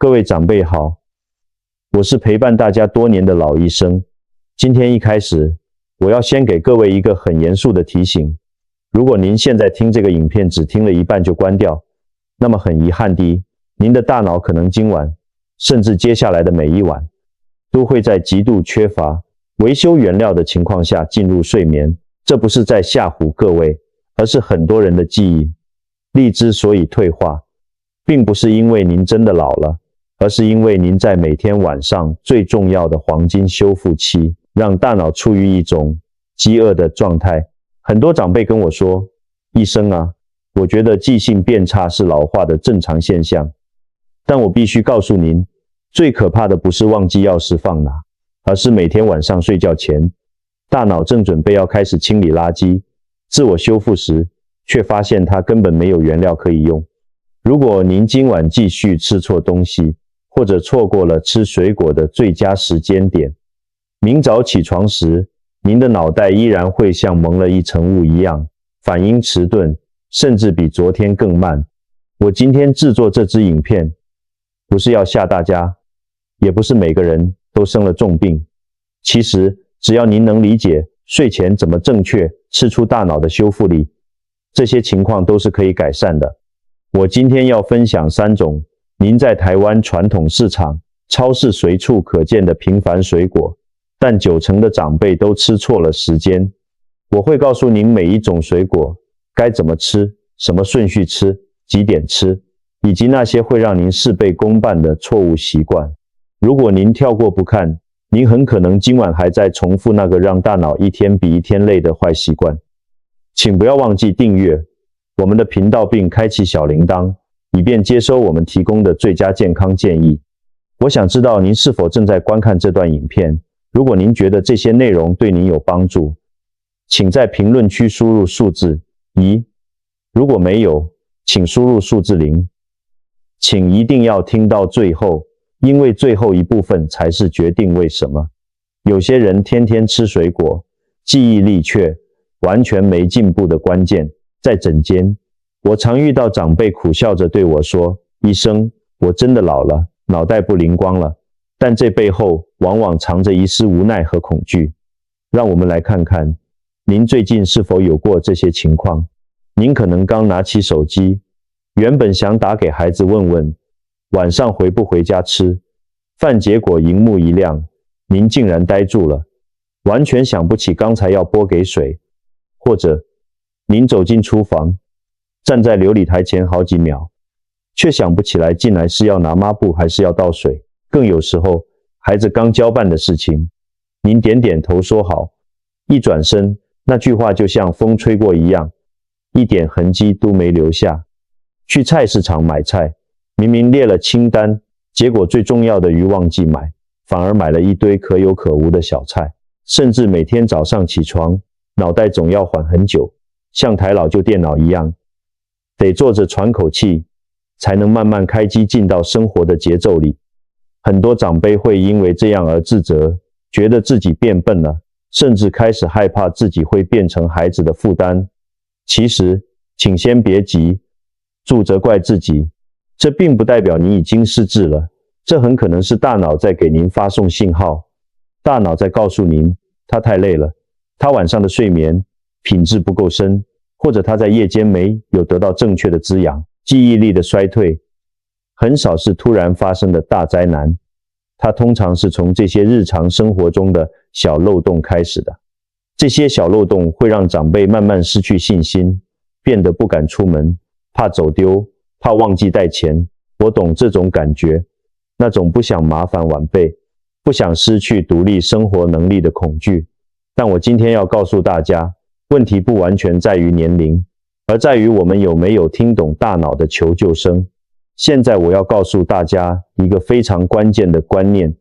各位长辈好，我是陪伴大家多年的老医生。今天一开始，我要先给各位一个很严肃的提醒。如果您现在听这个影片只听了一半就关掉，那么很遗憾地，您的大脑可能今晚，甚至接下来的每一晚，都会在极度缺乏维修原料的情况下进入睡眠。这不是在吓唬各位，而是很多人的记忆力之所以退化，并不是因为您真的老了，而是因为您在每天晚上最重要的黄金修复期，让大脑处于一种饥饿的状态。很多长辈跟我说，医生啊，我觉得记性变差是老化的正常现象。但我必须告诉您，最可怕的不是忘记钥匙放哪，而是每天晚上睡觉前，大脑正准备要开始清理垃圾，自我修复时，却发现它根本没有原料可以用。如果您今晚继续吃错东西，或者错过了吃水果的最佳时间点，明早起床时，您的脑袋依然会像蒙了一层雾一样，反应迟钝，甚至比昨天更慢。我今天制作这支影片，不是要吓大家，也不是每个人都生了重病。其实，只要您能理解睡前怎么正确吃出大脑的修复力，这些情况都是可以改善的。我今天要分享3种您在台湾传统市场、超市随处可见的平凡水果，但90%的长辈都吃错了时间。我会告诉您每一种水果该怎么吃，什么顺序吃，几点吃，以及那些会让您事倍功半的错误习惯。如果您跳过不看，您很可能今晚还在重复那个让大脑一天比一天累的坏习惯。请不要忘记订阅我们的频道并开启小铃铛，以便接收我们提供的最佳健康建议。我想知道您是否正在观看这段影片。如果您觉得这些内容对您有帮助，请在评论区输入数字1，如果没有，请输入数字0。请一定要听到最后，因为最后一部分才是决定为什么。有些人天天吃水果，记忆力却完全没进步的关键，在诊间，我常遇到长辈苦笑着对我说，医生，我真的老了，脑袋不灵光了。但这背后往往藏着一丝无奈和恐惧。让我们来看看，您最近是否有过这些情况？您可能刚拿起手机，原本想打给孩子问问，晚上回不回家吃饭，结果荧幕一亮，您竟然呆住了，完全想不起刚才要拨给谁。或者，您走进厨房，站在流理台前好几秒，却想不起来进来是要拿抹布还是要倒水。更有时候，孩子刚交办的事情，您点点头说好，一转身，那句话就像风吹过一样，一点痕迹都没留下。去菜市场买菜，明明列了清单，结果最重要的鱼忘记买，反而买了一堆可有可无的小菜。甚至每天早上起床，脑袋总要缓很久，像台老旧电脑一样，得坐着喘口气，才能慢慢开机进到生活的节奏里。很多长辈会因为这样而自责，觉得自己变笨了，甚至开始害怕自己会变成孩子的负担。其实，请先别急，责怪自己，这并不代表你已经失智了，这很可能是大脑在给您发送信号。大脑在告诉您，他太累了，他晚上的睡眠品质不够深，或者他在夜间没有得到正确的滋养。记忆力的衰退很少是突然发生的大灾难，它通常是从这些日常生活中的小漏洞开始的。这些小漏洞会让长辈慢慢失去信心，变得不敢出门，怕走丢，怕忘记带钱。我懂这种感觉，那种不想麻烦晚辈，不想失去独立生活能力的恐惧。但我今天要告诉大家，问题不完全在于年龄，而在于我们有没有听懂大脑的求救声。现在我要告诉大家一个非常关键的观念，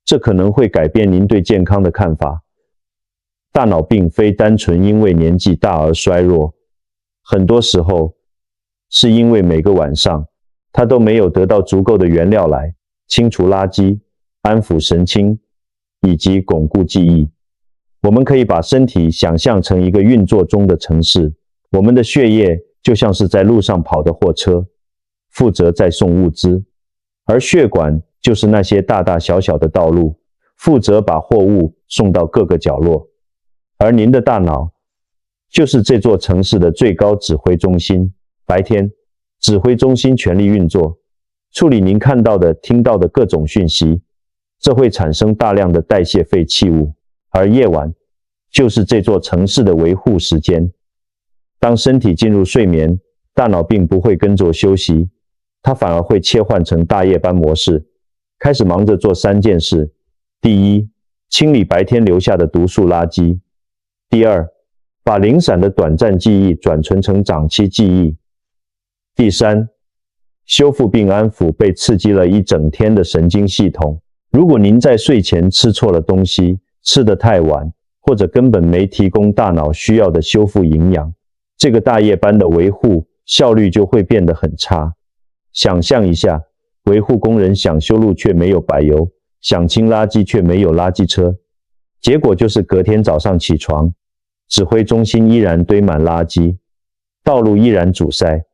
这可能会改变您对健康的看法。大脑并非单纯因为年纪大而衰弱，很多时候是因为每个晚上它都没有得到足够的原料来清除垃圾、安抚神经以及巩固记忆。我们可以把身体想象成一个运作中的城市，我们的血液就像是在路上跑的货车，负责载送物资。而血管就是那些大大小小的道路，负责把货物送到各个角落。而您的大脑就是这座城市的最高指挥中心。白天，指挥中心全力运作，处理您看到的、听到的各种讯息，这会产生大量的代谢废弃物。而夜晚就是这座城市的维护时间。当身体进入睡眠，大脑并不会跟着休息，它反而会切换成大夜班模式，开始忙着做3件事。第一，清理白天留下的毒素垃圾。第二，把零散的短暂记忆转存成长期记忆。第三，修复并安抚被刺激了一整天的神经系统。如果您在睡前吃错了东西，吃得太晚，或者根本没提供大脑需要的修复营养，这个大夜班的维护效率就会变得很差。想象一下，维护工人想修路却没有柏油，想清垃圾却没有垃圾车，结果就是隔天早上起床，指挥中心依然堆满垃圾，道路依然阻塞。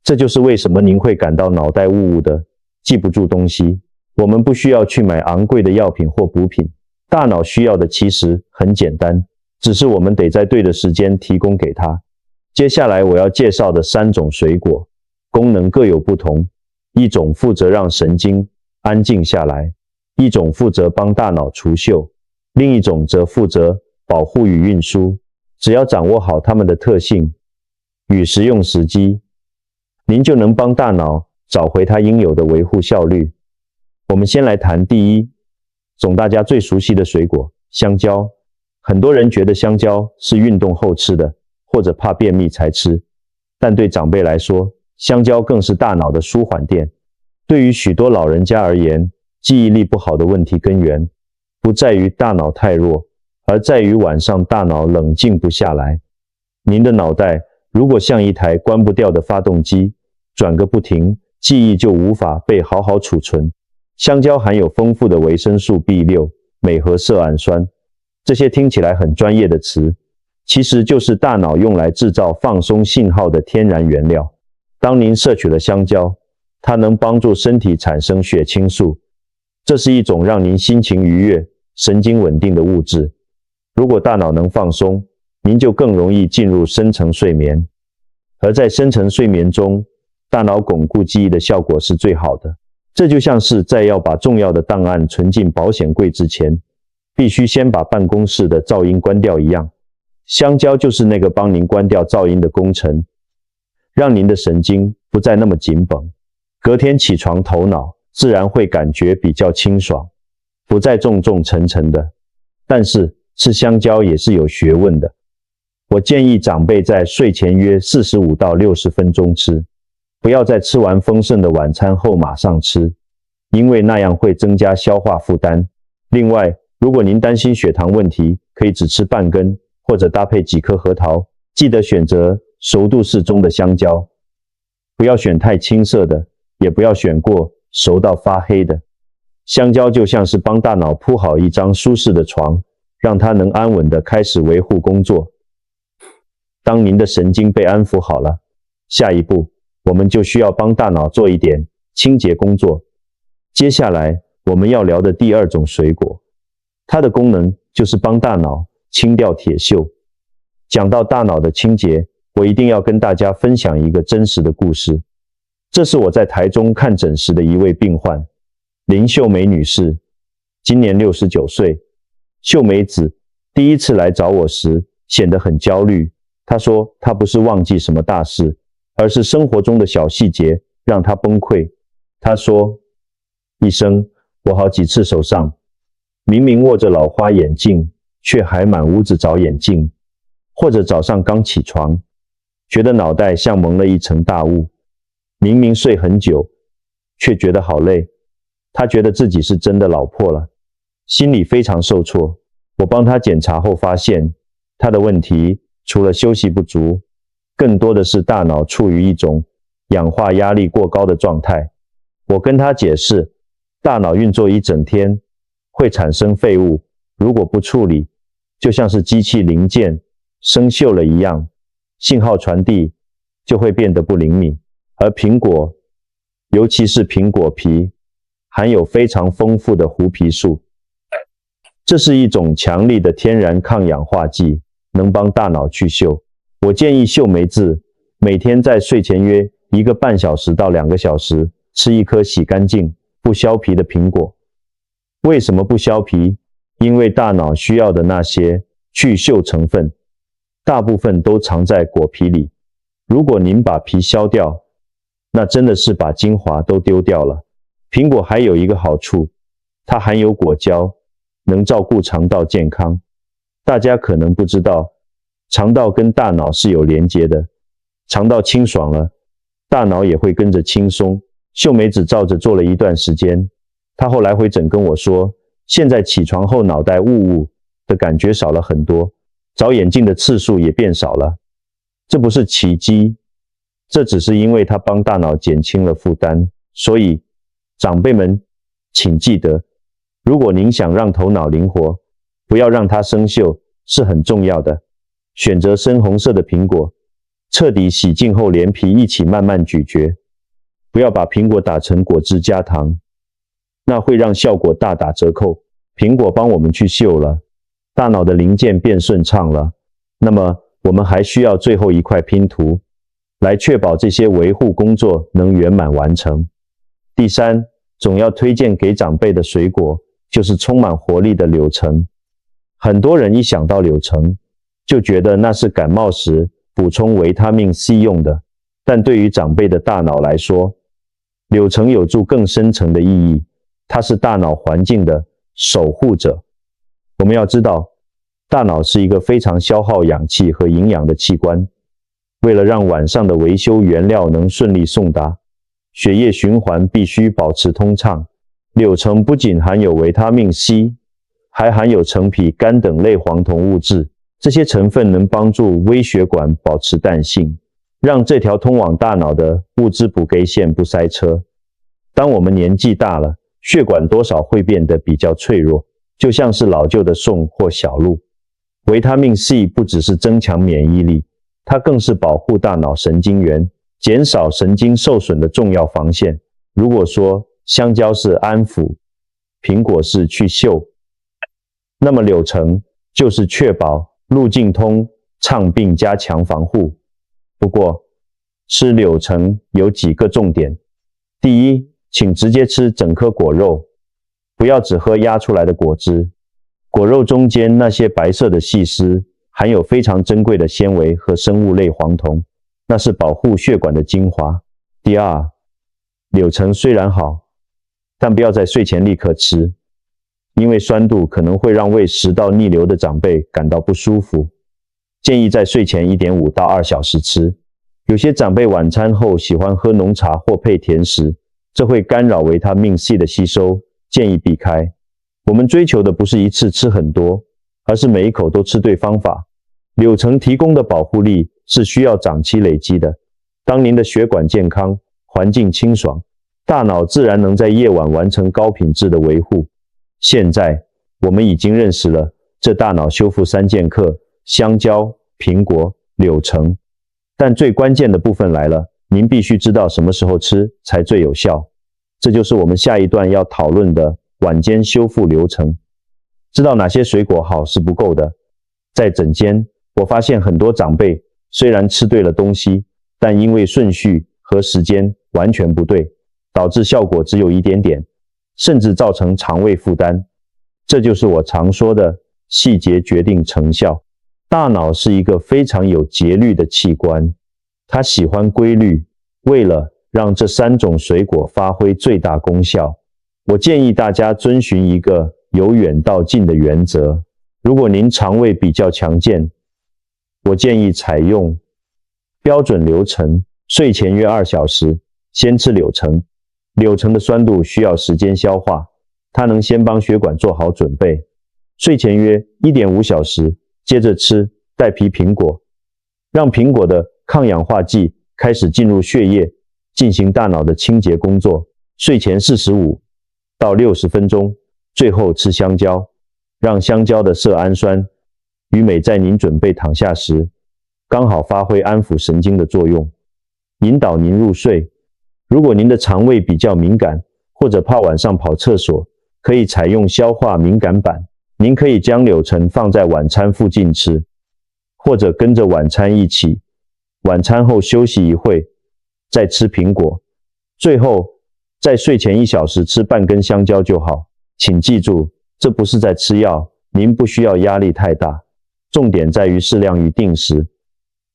这就是为什么您会感到脑袋雾雾的，记不住东西。我们不需要去买昂贵的药品或补品，大脑需要的其实很简单，只是我们得在对的时间提供给它。接下来我要介绍的3种水果，功能各有不同，一种负责让神经安静下来，一种负责帮大脑除锈，另一种则负责保护与运输。只要掌握好它们的特性与食用时机，您就能帮大脑找回它应有的维护效率。我们先来谈第一种大家最熟悉的水果，香蕉。很多人觉得香蕉是运动后吃的，或者怕便秘才吃，但对长辈来说，香蕉更是大脑的舒缓垫。对于许多老人家而言，记忆力不好的问题根源不在于大脑太弱，而在于晚上大脑冷静不下来。您的脑袋如果像一台关不掉的发动机，转个不停，记忆就无法被好好储存。香蕉含有丰富的维生素 B6、镁和色氨酸，这些听起来很专业的词，其实就是大脑用来制造放松信号的天然原料。当您摄取了香蕉，它能帮助身体产生血清素，这是一种让您心情愉悦、神经稳定的物质。如果大脑能放松，您就更容易进入深层睡眠。而在深层睡眠中，大脑巩固记忆的效果是最好的。这就像是在要把重要的档案存进保险柜之前，必须先把办公室的噪音关掉一样。香蕉就是那个帮您关掉噪音的工程，让您的神经不再那么紧绷。隔天起床，头脑自然会感觉比较清爽，不再重重沉沉的。但是吃香蕉也是有学问的。我建议长辈在睡前约45到60分钟吃，不要在吃完丰盛的晚餐后马上吃，因为那样会增加消化负担。另外，如果您担心血糖问题，可以只吃半根，或者搭配几颗核桃。记得选择熟度适中的香蕉，不要选太青涩的，也不要选过熟到发黑的。香蕉就像是帮大脑铺好一张舒适的床，让它能安稳地开始维护工作。当您的神经被安抚好了，下一步我们就需要帮大脑做一点清洁工作。接下来我们要聊的第2种水果，它的功能就是帮大脑清掉铁锈。讲到大脑的清洁，我一定要跟大家分享一个真实的故事。这是我在台中看诊时的一位病患，林秀梅女士，今年69岁。秀梅子第一次来找我时显得很焦虑，她说她不是忘记什么大事，而是生活中的小细节让她崩溃。她说，医生，我好几次手上明明握着老花眼镜，却还满屋子找眼镜，或者早上刚起床，觉得脑袋像蒙了一层大雾，明明睡很久，却觉得好累。她觉得自己是真的老破了，心里非常受挫。我帮她检查后发现，她的问题除了休息不足，更多的是大脑处于一种氧化压力过高的状态。我跟她解释，大脑运作一整天会产生废物，如果不处理，就像是机器零件生锈了一样，信号传递就会变得不灵敏。而苹果，尤其是苹果皮，含有非常丰富的胡皮素，这是一种强力的天然抗氧化剂，能帮大脑去锈。我建议秀梅子每天在睡前约1个半小时到2个小时吃一颗洗干净、不削皮的苹果。为什么不削皮？因为大脑需要的那些去锈成分，大部分都藏在果皮里。如果您把皮削掉，那真的是把精华都丢掉了。苹果还有一个好处，它含有果胶，能照顾肠道健康。大家可能不知道，肠道跟大脑是有连结的，肠道清爽了，大脑也会跟着轻松。秀梅子照着做了一段时间，她后来回诊跟我说，现在起床后脑袋雾雾的感觉少了很多，找眼镜的次数也变少了。这不是奇迹，这只是因为它帮大脑减轻了负担。所以长辈们请记得，如果您想让头脑灵活，不要让它生锈是很重要的。选择深红色的苹果，彻底洗净后连皮一起慢慢咀嚼，不要把苹果打成果汁加糖，那会让效果大打折扣。苹果帮我们去锈了，大脑的零件变顺畅了，那么我们还需要最后一块拼图，来确保这些维护工作能圆满完成。第三，总要推荐给长辈的水果，就是充满活力的柳橙。很多人一想到柳橙，就觉得那是感冒时补充维他命 C 用的，但对于长辈的大脑来说，柳橙有助更深层的意义，它是大脑环境的守护者。我们要知道，大脑是一个非常消耗氧气和营养的器官，为了让晚上的维修原料能顺利送达，血液循环必须保持通畅。柳橙不仅含有维他命 C， 还含有橙皮苷等类黄酮物质，这些成分能帮助微血管保持弹性，让这条通往大脑的物质补给线不塞车。当我们年纪大了，血管多少会变得比较脆弱，就像是老旧的宋或小路。维他命 C 不只是增强免疫力，它更是保护大脑神经元，减少神经受损的重要防线。如果说香蕉是安抚，苹果是去锈，那么柳橙就是确保路径通畅并加强防护。不过，吃柳橙有几个重点。第一，请直接吃整颗果肉，不要只喝压出来的果汁。果肉中间那些白色的细丝含有非常珍贵的纤维和生物类黄酮，那是保护血管的精华。第二，柳橙虽然好，但不要在睡前立刻吃，因为酸度可能会让胃食道逆流的长辈感到不舒服。建议在睡前 1.5到2小时吃。有些长辈晚餐后喜欢喝浓茶或配甜食，这会干扰维他命 C 的吸收，建议避开。我们追求的不是一次吃很多，而是每一口都吃对方法。柳橙提供的保护力是需要长期累积的。当您的血管健康，环境清爽，大脑自然能在夜晚完成高品质的维护。现在我们已经认识了这大脑修复3剑客：香蕉、苹果、柳橙。但最关键的部分来了，您必须知道什么时候吃才最有效。这就是我们下一段要讨论的晚间修复流程。知道哪些水果好是不够的。在诊间，我发现很多长辈虽然吃对了东西，但因为顺序和时间完全不对，导致效果只有一点点，甚至造成肠胃负担。这就是我常说的细节决定成效。大脑是一个非常有节律的器官，它喜欢规律。为了让这3种水果发挥最大功效，我建议大家遵循一个由远到近的原则。如果您肠胃比较强健，我建议采用标准流程，睡前约2小时，先吃柳橙。柳橙的酸度需要时间消化，它能先帮血管做好准备。睡前约 1.5小时，接着吃带皮苹果，让苹果的抗氧化剂开始进入血液，进行大脑的清洁工作。睡前45到60分钟，最后吃香蕉，让香蕉的色氨酸与镁在您准备躺下时，刚好发挥安抚神经的作用，引导您入睡。如果您的肠胃比较敏感，或者怕晚上跑厕所，可以采用消化敏感版。您可以将柳橙放在晚餐附近吃，或者跟着晚餐一起，晚餐后休息一会，再吃苹果。最后，在睡前1小时吃半根香蕉就好。请记住，这不是在吃药，您不需要压力太大。重点在于适量与定时。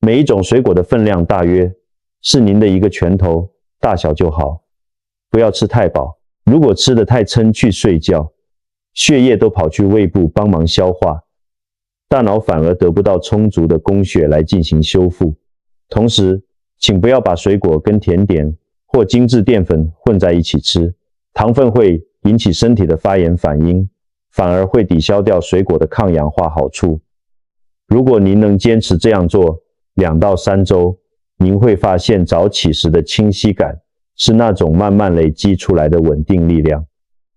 每一种水果的分量大约是您的1个拳头大小就好，不要吃太饱。如果吃得太撑去睡觉，血液都跑去胃部帮忙消化，大脑反而得不到充足的供血来进行修复。同时，请不要把水果跟甜点或精致淀粉混在一起吃，糖分会引起身体的发炎反应，反而会抵消掉水果的抗氧化好处。如果您能坚持这样做2到3周，您会发现早起时的清晰感是那种慢慢累积出来的稳定力量。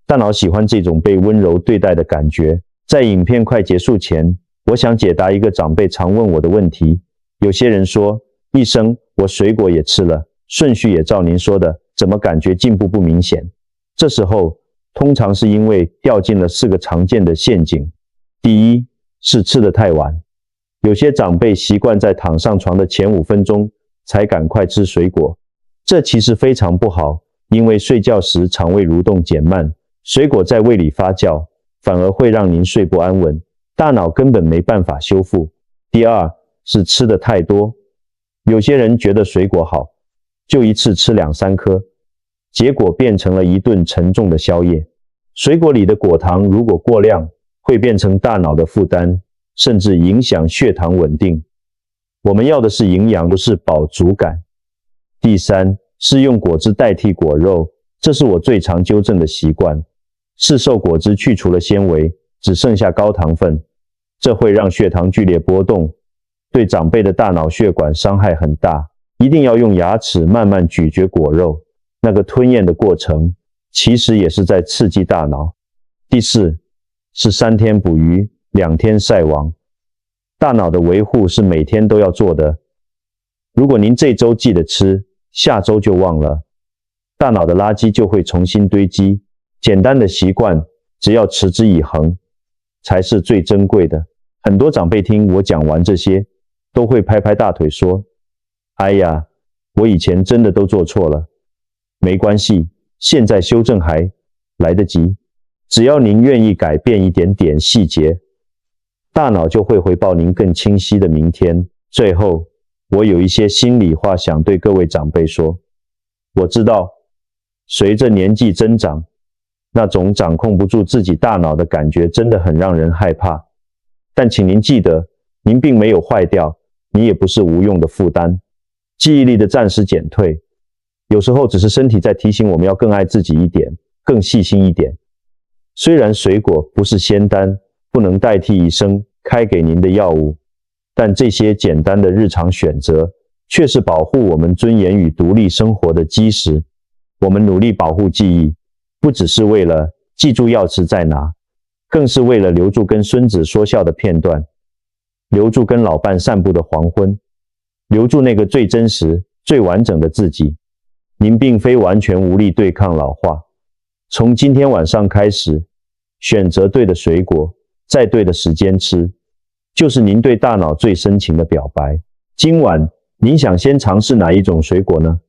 大脑喜欢这种被温柔对待的感觉。在影片快结束前，我想解答一个长辈常问我的问题。有些人说，医生，我水果也吃了，顺序也照您说的，怎么感觉进步不明显？这时候，通常是因为掉进了4个常见的陷阱。第一，是吃得太晚。有些长辈习惯在躺上床的前5分钟才赶快吃水果，这其实非常不好，因为睡觉时肠胃蠕动减慢，水果在胃里发酵，反而会让您睡不安稳，大脑根本没办法修复。第二，是吃得太多。有些人觉得水果好，就一次吃2、3颗，结果变成了一顿沉重的宵夜。水果里的果糖如果过量，会变成大脑的负担，甚至影响血糖稳定。我们要的是营养，不是饱足感。第三，是用果汁代替果肉，这是我最常纠正的习惯。市售果汁去除了纤维，只剩下高糖分，这会让血糖剧烈波动，对长辈的大脑血管伤害很大。一定要用牙齿慢慢咀嚼果肉，那个吞咽的过程，其实也是在刺激大脑。第四，是3天捕鱼，2天晒网。大脑的维护是每天都要做的。如果您这周记得吃，下周就忘了，大脑的垃圾就会重新堆积。简单的习惯，只要持之以恒，才是最珍贵的。很多长辈听我讲完这些，都会拍拍大腿说，哎呀，我以前真的都做错了。没关系，现在修正还来得及。只要您愿意改变一点点细节，大脑就会回报您更清晰的明天。最后，我有一些心里话想对各位长辈说。我知道，随着年纪增长，那种掌控不住自己大脑的感觉真的很让人害怕。但请您记得，您并没有坏掉，你也不是无用的负担。记忆力的暂时减退，有时候只是身体在提醒我们要更爱自己一点，更细心一点。虽然水果不是仙丹，不能代替医生开给您的药物，但这些简单的日常选择，却是保护我们尊严与独立生活的基石。我们努力保护记忆，不只是为了记住钥匙在哪，更是为了留住跟孙子说笑的片段，留住跟老伴散步的黄昏，留住那个最真实、最完整的自己。您并非完全无力对抗老化。从今天晚上开始，选择对的水果，在对的时间吃，就是您对大脑最深情的表白。今晚您想先尝试哪一种水果呢？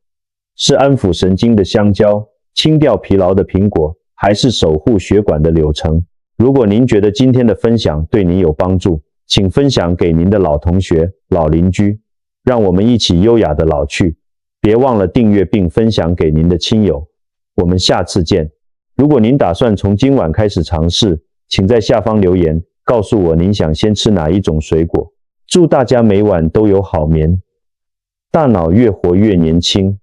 是安抚神经的香蕉，清掉疲劳的苹果，还是守护血管的柳橙？如果您觉得今天的分享对您有帮助，请分享给您的老同学、老邻居，让我们一起优雅的老去。别忘了订阅并分享给您的亲友。我们下次见。如果您打算从今晚开始尝试，请在下方留言，告诉我您想先吃哪一种水果。祝大家每晚都有好眠，大脑越活越年轻。